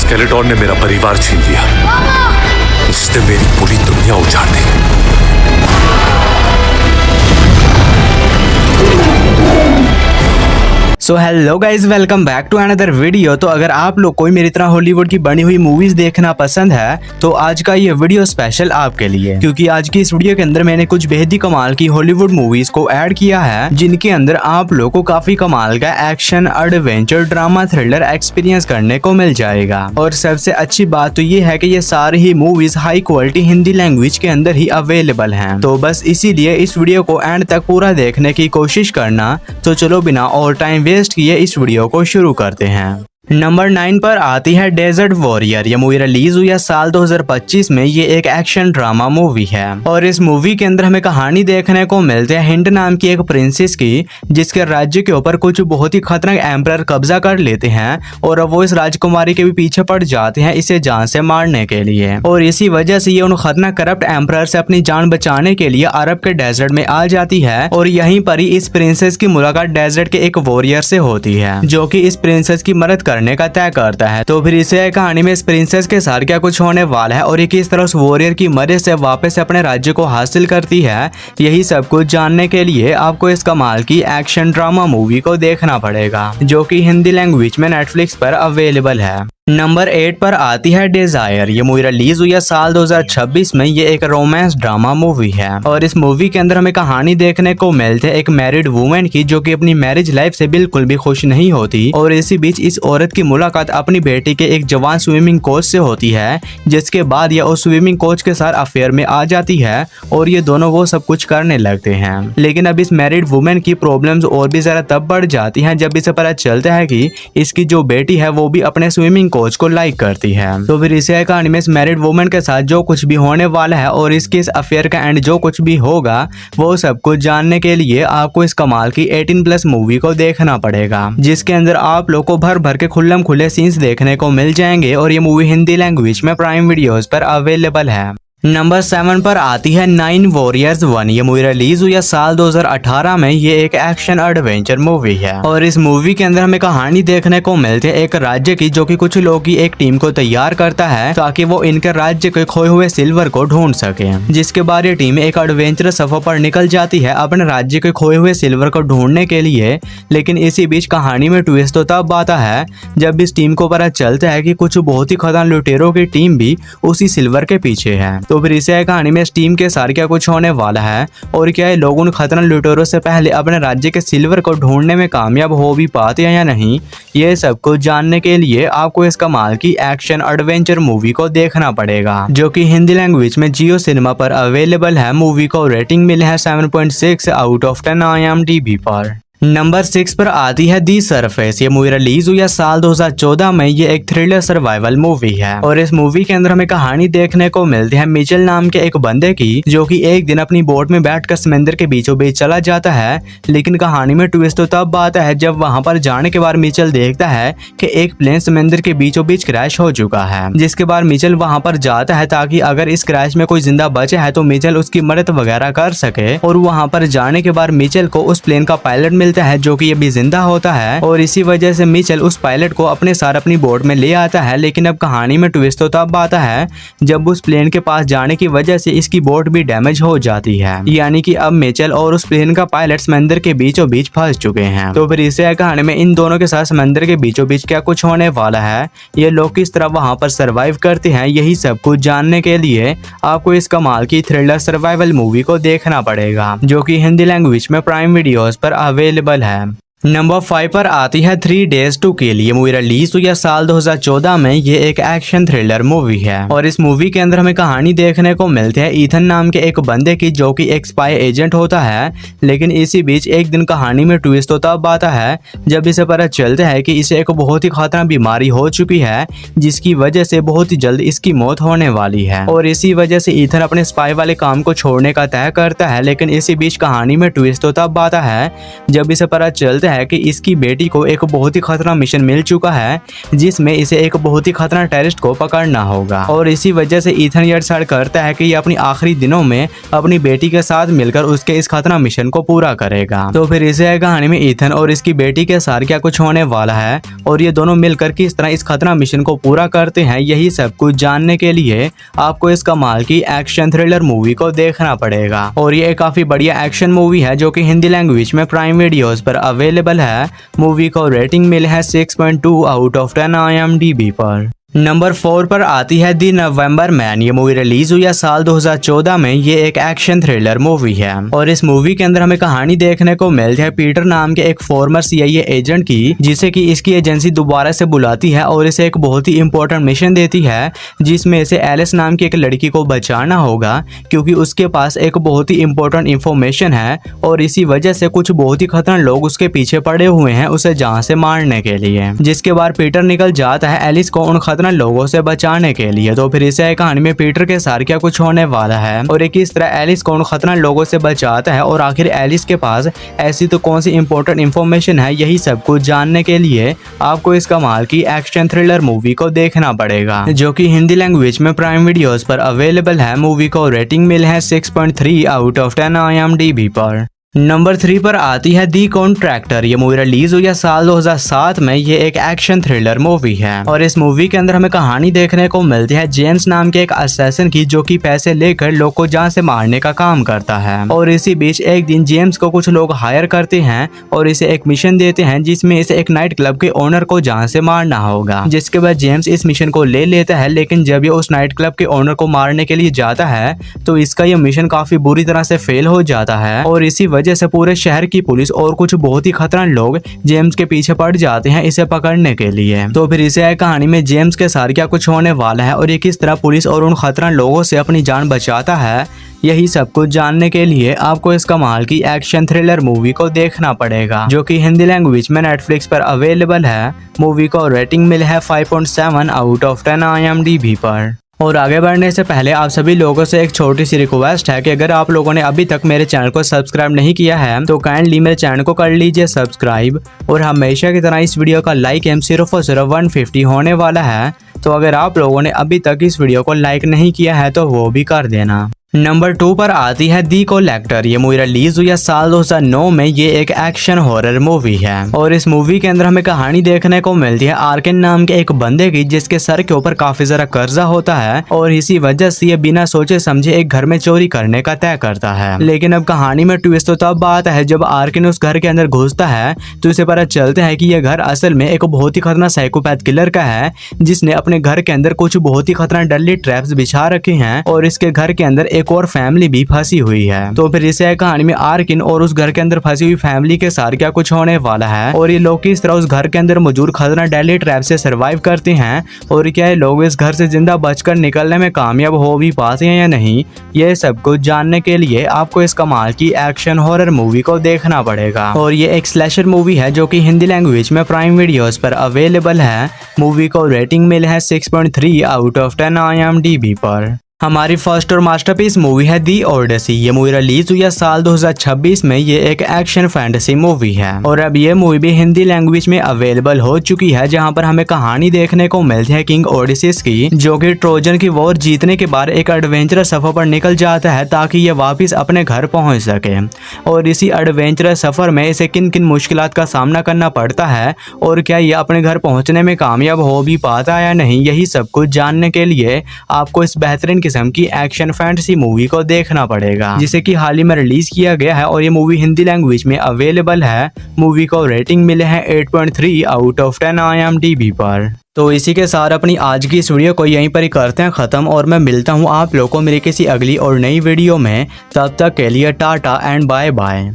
Skeleton ने मेरा परिवार छीन लिया। उसने मेरी पूरी दुनिया उजाड़ दी। So hello guys, welcome back to another video. तो अगर आप लोग कोई मेरी तरह हॉलीवुड की बनी हुई मूवीज देखना पसंद है तो आज का ये वीडियो स्पेशल आपके लिए, क्योंकि आज की इस वीडियो के अंदर मैंने कुछ बेहद ही कमाल की हॉलीवुड मूवीज को ऐड किया है, जिनके अंदर आप लोग को काफी कमाल का action, adventure, drama, thriller experience करने को मिल जाएगा। और सबसे अच्छी बात तो ये है कि ये सारी ही movies high quality Hindi language के अंदर ही अवेलेबल हैं। तो बस इसीलिए इस वीडियो को एंड तक पूरा देखने की कोशिश करना। तो चलो बिना और टाइम वेस्ट किए इस वीडियो को शुरू करते हैं। नंबर 9 पर आती है डेजर्ट वॉरियर। ये मूवी रिलीज हुई है साल 2025 में। ये एक एक्शन ड्रामा मूवी है और इस मूवी के अंदर हमें कहानी देखने को मिलती है हिंड नाम की एक प्रिंसेस की, जिसके राज्य के ऊपर कुछ बहुत ही खतरनाक एम्परर कब्जा कर लेते हैं और अब वो इस राजकुमारी के भी पीछे पड़ जाते हैं इसे जान से मारने के लिए। और इसी वजह से ये उन खतरनाक करप्ट एम्परर से अपनी जान बचाने के लिए अरब के डेजर्ट में आ जाती है। और यहीं पर ही इस प्रिंसेस की मुलाकात डेजर्ट के एक वॉरियर से होती है, जो कि इस प्रिंसेस की मदद करने का तय करता है। तो फिर इसे कहानी में इस प्रिंसेस के साथ क्या कुछ होने वाला है और ये किस तरह उस वॉरियर की मदद से वापस अपने राज्य को हासिल करती है, यही सब कुछ जानने के लिए आपको इस कमाल की एक्शन ड्रामा मूवी को देखना पड़ेगा, जो कि हिंदी लैंग्वेज में नेटफ्लिक्स पर अवेलेबल है। नंबर 8 पर आती है डिजायर। ये मूवी रिलीज हुई है साल 2026 में। ये एक रोमांस ड्रामा मूवी है और इस मूवी के अंदर हमें कहानी देखने को मिलती है एक मैरिड वुमेन की, जो कि अपनी मैरिज लाइफ से बिल्कुल भी खुश नहीं होती। और इसी बीच इस औरत की मुलाकात अपनी बेटी के एक जवान स्विमिंग कोच से होती है, जिसके बाद यह उस स्विमिंग कोच के साथ अफेयर में आ जाती है और ये दोनों वो सब कुछ करने लगते हैं। लेकिन अब इस मैरिड वुमेन की प्रॉब्लम्स और भी ज्यादा तब बढ़ जाती है जब इसे पता चलता है कि इसकी जो बेटी है वो भी अपने स्विमिंग कोच को लाइक करती है। तो फिर इसे कहानी में इस मैरिड वुमेन के साथ जो कुछ भी होने वाला है और इसके इस अफेयर का एंड जो कुछ भी होगा, वो सब कुछ जानने के लिए आपको इस कमाल की 18+ मूवी को देखना पड़ेगा, जिसके अंदर आप लोग को भर भर के खुल्लम खुले सीन्स देखने को मिल जाएंगे। और ये मूवी हिंदी लैंग्वेज में प्राइम वीडियोस पर अवेलेबल है। नंबर 7 पर आती है 9 वॉरियर्स 1। ये मूवी रिलीज हुई है साल 2018 में। ये एक एक्शन एडवेंचर मूवी है और इस मूवी के अंदर हमें कहानी देखने को मिलती है एक राज्य की, जो कि कुछ लोगों की एक टीम को तैयार करता है ताकि वो इनके राज्य के खोए हुए सिल्वर को ढूंढ सके। जिसके बाद ये टीम एक एडवेंचर सफर पर निकल जाती है अपने राज्य के खोए हुए सिल्वर को ढूंढने के लिए। लेकिन इसी बीच कहानी में ट्विस्ट तो तब आता है जब इस टीम को पता चलता है कि कुछ बहुत ही खतरनाक लुटेरों की टीम भी उसी सिल्वर के पीछे है। तो फिर इसे कहानी में इस टीम के साथ क्या कुछ होने वाला है और क्या ये लोग उन खतरनाक लुटेरों से पहले अपने राज्य के सिल्वर को ढूंढने में कामयाब हो भी पाते हैं या नहीं, ये सब कुछ जानने के लिए आपको इस कमाल की एक्शन एडवेंचर मूवी को देखना पड़ेगा, जो कि हिंदी लैंग्वेज में जियो सिनेमा पर अवेलेबल है। मूवी को रेटिंग मिली है 7.6 आउट ऑफ 10 IMDb पर। नंबर 6 पर आती है दी सरफेस। ये मूवी रिलीज हुई है साल 2014 में। ये एक थ्रिलर सर्वाइवल मूवी है और इस मूवी के अंदर हमें कहानी देखने को मिलती है मिचेल नाम के एक बंदे की, जो कि एक दिन अपनी बोट में बैठकर समंदर के बीचों बीच चला जाता है। लेकिन कहानी में ट्विस्ट तो तब आता है जब वहां पर जाने के बाद मिचेल देखता है कि एक प्लेन समंदर के बीचों बीच क्रैश हो चुका है। जिसके बाद मिचेल वहां पर जाता है ताकि अगर इस क्रैश में कोई जिंदा बचा है तो मिचेल उसकी मदद वगैरह कर सके। और वहां पर जाने के बाद मिचेल को उस प्लेन का पायलट मिलता है, जो कि ये भी जिंदा होता है। और इसी वजह से मिचेल उस पायलट को अपने साथ अपनी बोट में ले आता है। लेकिन अब कहानी में ट्विस्ट तो तब आता है जब उस प्लेन के पास जाने की वजह से इसकी बोट भी डैमेज हो जाती है, यानी कि अब मिचेल और उस प्लेन का पायलट समंदर के बीचों बीच फंस चुके हैं। तो फिर इसे कहानी में इन दोनों के साथ समंदर के बीचों बीच क्या कुछ होने वाला है, ये लोग किस तरह वहां पर सर्वाइव करते हैं, यही सब कुछ जानने के लिए आपको इस कमाल की थ्रिलर सर्वाइवल मूवी को देखना पड़ेगा, जो कि हिंदी लैंग्वेज में प्राइम वीडियोस पर अवेलेबल है। नंबर 5 पर आती है 3 Days to Kill। ये मूवी रिलीज हुई है साल 2014 में। ये एक एक्शन थ्रिलर मूवी है और इस मूवी के अंदर हमें कहानी देखने को मिलती है ईथन नाम के एक बंदे की, जो कि एक स्पाई एजेंट होता है। लेकिन इसी बीच एक दिन कहानी में ट्विस्ट तो तब आता है जब इसे पता चलता है कि इसे एक बहुत ही खतरनाक बीमारी हो चुकी है, जिसकी वजह से बहुत ही जल्द इसकी मौत होने वाली है। और इसी वजह से ईथन अपने स्पाई वाले काम को छोड़ने का तय करता है। लेकिन इसी बीच कहानी में ट्विस्ट तो तब आता है जब इसे पता चलता बोलता है कि इसकी बेटी को एक बहुत ही खतरनाक मिशन मिल चुका है जिसमें इसे एक बहुत ही खतरनाक टेररिस्ट को पकड़ना होगा। और इसी वजह से ईथन ये डिसाइड करता है कि ये अपनी आखिरी दिनों में अपनी बेटी के साथ मिलकर उसके इस खतरनाक मिशन को पूरा करेगा। तो फिर इसे कहानी में ईथन और इसकी बेटी के साथ क्या कुछ होने वाला है और ये दोनों मिलकर किस तरह इस खतरनाक मिशन को पूरा करते हैं, यही सब कुछ जानने के लिए आपको इस कमाल की एक्शन थ्रिलर मूवी को देखना पड़ेगा। और ये काफी बढ़िया एक्शन मूवी है जो कि हिंदी लैंग्वेज में प्राइम वीडियोस पर अवेलेबल है। मूवी को रेटिंग मिली है 6.2 आउट ऑफ 10 IMDb पर। नंबर 4 पर आती है दी नवंबर मैन। ये मूवी रिलीज हुई है साल 2014 में। ये एक एक्शन थ्रिलर मूवी है और इस मूवी के अंदर हमें कहानी देखने को मिलती है पीटर नाम के एक फॉर्मर CIA एजेंट की, जिसे कि इसकी एजेंसी दोबारा से बुलाती है और इसे एक बहुत ही इंपॉर्टेंट मिशन देती है जिसमें इसे एलिस नाम की एक लड़की को बचाना होगा क्योंकि उसके पास एक बहुत ही इंपॉर्टेंट इंफॉर्मेशन है और इसी वजह से कुछ बहुत ही खतरनाक लोग उसके पीछे पड़े हुए हैं उसे जान से मारने के लिए। जिसके बाद पीटर निकल जाता है एलिस को उन खतरनाक लोगों से बचाने के लिए। तो फिर इसे कहानी में पीटर के साथ क्या कुछ होने वाला है और एक किस तरह एलिस को उन खतरनाक लोगों से बचाता है और आखिर एलिस के पास ऐसी तो कौन सी इंपॉर्टेंट इंफॉर्मेशन है, यही सब कुछ जानने के लिए आपको इस कमाल की एक्शन थ्रिलर मूवी को देखना पड़ेगा जो कि हिंदी लैंग्वेज में प्राइम वीडियोस पर अवेलेबल है। मूवी को रेटिंग मिली है 6.3 आउट ऑफ 10 IMDb पर। नंबर 3 पर आती है दी कॉन्ट्रैक्टर। ये मूवी रिलीज हुई है साल 2007 में। ये एक एक्शन थ्रिलर मूवी है और इस मूवी के अंदर हमें कहानी देखने को मिलती है जेम्स नाम के एक असैसिन की जो कि पैसे लेकर लोग को जान से मारने का काम करता है। और इसी बीच एक दिन जेम्स को कुछ लोग हायर करते हैं और इसे एक मिशन देते हैं जिसमें इसे एक नाइट क्लब के ओनर को जान से मारना होगा। जिसके बाद जेम्स इस मिशन को ले लेता है, लेकिन जब ये उस नाइट क्लब के ओनर को मारने के लिए जाता है तो इसका ये मिशन काफी बुरी तरह से फेल हो जाता है और इसी वजह से पूरे शहर की पुलिस और कुछ बहुत ही खतरनाक लोग जेम्स के पीछे पड़ जाते हैं इसे पकड़ने के लिए। तो फिर इसे कहानी में जेम्स के साथ क्या कुछ होने वाला है और ये किस तरह पुलिस और उन खतरनाक लोगों से अपनी जान बचाता है, यही सब कुछ जानने के लिए आपको इस कमाल की एक्शन थ्रिलर मूवी को देखना पड़ेगा जो कि हिंदी लैंग्वेज में नेटफ्लिक्स पर अवेलेबल है। मूवी को रेटिंग मिली है 5.7 आउट ऑफ 10 IMDb पर। और आगे बढ़ने से पहले आप सभी लोगों से एक छोटी सी रिक्वेस्ट है कि अगर आप लोगों ने अभी तक मेरे चैनल को सब्सक्राइब नहीं किया है तो काइंडली मेरे चैनल को कर लीजिए सब्सक्राइब। और हमेशा की तरह इस वीडियो का लाइक एम सिर्फ और सिर्फ 150 होने वाला है, तो अगर आप लोगों ने अभी तक इस वीडियो को लाइक नहीं किया है तो वो भी कर देना। नंबर 2 पर आती है दी कलेक्टर। ये मूवी रिलीज हुई है साल 2009 में। ये एक एक्शन हॉरर मूवी है और इस मूवी के अंदर हमें कहानी देखने को मिलती है आर्किन नाम के एक बंदे की जिसके सर के ऊपर काफी ज्यादा कर्जा होता है और इसी वजह से ये बिना सोचे समझे एक घर में चोरी करने का तय करता है। लेकिन अब कहानी में ट्विस्ट तो तब आता है जब आर्किन उस घर के अंदर घुसता है तो इसे पता चलता है कि यह घर असल में एक बहुत ही खतरनाक साइकोपैथ किलर का है जिसने अपने घर के अंदर कुछ बहुत ही खतरनाक डली ट्रैप्स बिछा रखे हैं और इसके घर के अंदर एक और फैमिली भी फंसी हुई है। तो फिर इसे कहानी में आर्किन और उस घर के अंदर फंसी हुई फैमिली के साथ क्या कुछ होने वाला है और ये लोग किस तरह उस घर के अंदर मौजूद खतरनाक डेडली ट्रैप से सर्वाइव करते हैं और क्या ये लोग इस घर से जिंदा बचकर निकलने में कामयाब हो भी पाते हैं या नहीं, ये सब कुछ जानने के लिए आपको इस कमाल की एक्शन हॉरर मूवी को देखना पड़ेगा। और ये एक स्लैशर मूवी है जो कि हिंदी लैंग्वेज में प्राइम वीडियोस पर अवेलेबल है। मूवी को रेटिंग मिली है 6.3 आउट ऑफ 10 IMDb पर। हमारी फर्स्ट और मास्टरपीस मूवी है दी ओडिसी। ये मूवी रिलीज हुई है साल 2026 में। ये एक एक्शन फैंटेसी मूवी है और अब ये मूवी भी हिंदी लैंग्वेज में अवेलेबल हो चुकी है जहां पर हमें कहानी देखने को मिलती है किंग ओडिसिस की जो कि ट्रोजन की वॉर जीतने के बाद एक एडवेंचरस सफर पर निकल जाता है ताकि ये वापस अपने घर पहुंच सके। और इसी एडवेंचरस सफर में इसे किन किन मुश्किलात का सामना करना पड़ता है और क्या ये अपने घर पहुंचने में कामयाब हो भी पाता है या नहीं, यही सब कुछ जानने के लिए आपको इस बेहतरीन किस्म की एक्शन फैंटेसी मूवी को देखना पड़ेगा जिसे कि हाल ही में रिलीज किया गया है और ये मूवी हिंदी लैंग्वेज में अवेलेबल है। मूवी को रेटिंग मिले है 8.3 आउट ऑफ 10 IMDb पर। तो इसी के साथ अपनी आज की इस वीडियो को यहीं पर ही करते हैं खत्म और मैं मिलता हूँ आप लोगों को मेरी किसी अगली और नई वीडियो में। तब तक के लिए टाटा एंड बाय बाय।